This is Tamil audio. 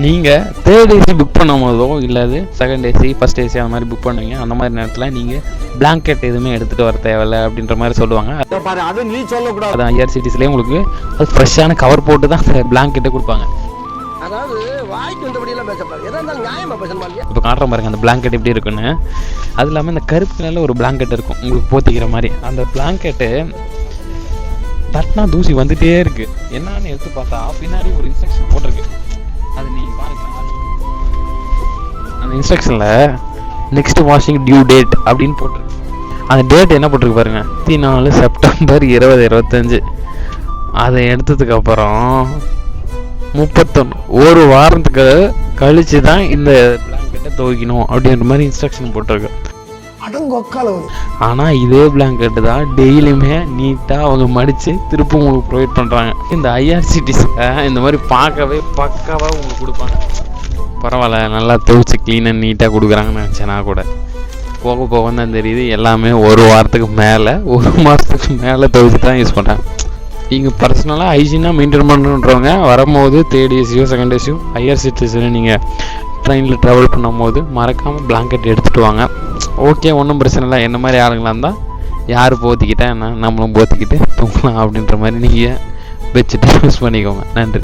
நீங்கள் தேர்ட் ஏசி புக் பண்ணும் போதோ இல்லை செகண்ட் ஏசி ஃபஸ்ட் ஏசி அந்த மாதிரி புக் பண்ணுவீங்க. அந்த மாதிரி நேரத்தில் நீங்கள் பிளாங்கெட் எதுவுமே எடுத்துகிட்டு வர தேவையில்லை அப்படின்ற மாதிரி சொல்லுவாங்க. அது நீ சொல்லக்கூடாது. அது ஐஆர்சிடிசிலேயே உங்களுக்கு அது ஃப்ரெஷ்ஷான கவர் போட்டு தான் அந்த பிளாங்கெட்டை கொடுப்பாங்க. அதாவது வாய்க்கு வந்தபடியெல்லாம் பேசக்கூடாது. எதா இருந்தாலும் நியாயமாக பேசணும். இப்போ காட்டுற பாருங்க அந்த பிளாங்கெட் எப்படி இருக்குன்னு. அது இல்லாமல் இந்த கருப்பு நல்ல ஒரு பிளாங்கெட் இருக்கும் உங்களுக்கு போத்திக்கிற மாதிரி. அந்த பிளாங்கெட்டு தட்டினா தூசி வந்துகிட்டே இருக்குது. என்னன்னு எடுத்து பார்த்தா பின்னாடி ஒரு இன்ஸ்ட்ரக்ஷன் போட்டிருக்கு. அது நீங்கள் பாருங்க. அந்த இன்ஸ்ட்ரக்ஷனில் நெக்ஸ்ட் வாஷிங் டியூ டேட் அப்படின்னு போட்டிருக்கு. அந்த டேட் என்ன போட்டிருக்கு பாருங்க, 24 செப்டம்பர் 2025. அதை எடுத்ததுக்கப்புறம் 31 ஒரு வாரத்துக்கு கழிச்சு தான் இந்த பிளாங்கெட்டை துவைக்கணும் அப்படின்ற மாதிரி இன்ஸ்ட்ரக்ஷன் போட்டிருக்கு. ஆனால் இதே பிளாங்கெட்டு தான் டெய்லியுமே நீட்டாக அவங்க மடித்து திருப்பி உங்களுக்கு ப்ரொவைட் பண்ணுறாங்க. இந்த ஐஆர்சிடிஸில் இந்த மாதிரி பார்க்கவே பக்காவாக உங்களுக்கு கொடுப்பாங்க. பரவாயில்ல, நல்லா துவைச்சி க்ளீனாக நீட்டாக கொடுக்குறாங்கன்னு நினச்சேன்னா கூட போக போக தான் தெரியுது எல்லாமே ஒரு வாரத்துக்கு மேலே ஒரு மாதத்துக்கு மேலே துவைச்சி தான் யூஸ் பண்ணுறாங்க. நீங்கள் பர்சனலாக ஹைஜீனாக மெயின்டைன் பண்ணுறவங்க வரும்போது தேர்ட் ஏசியோ செகண்ட் ஏசியோ ஐஆர்சிடிஸில் நீங்கள் ட்ரெயினில் ட்ராவல் பண்ணும்போது மறக்காமல் பிளாங்கெட் எடுத்துகிட்டு வாங்க. ஓகே, ஒன்றும் பிரச்சனை இல்லை. என்ன மாதிரி ஆளுங்களாக இருந்தால் யார் போத்திக்கிட்டா என்ன, நம்மளும் போத்திக்கிட்டு தூங்கலாம் அப்படின்ற மாதிரி நீங்கள் வச்சுட்டு யூஸ் பண்ணிக்கோங்க. நன்றி.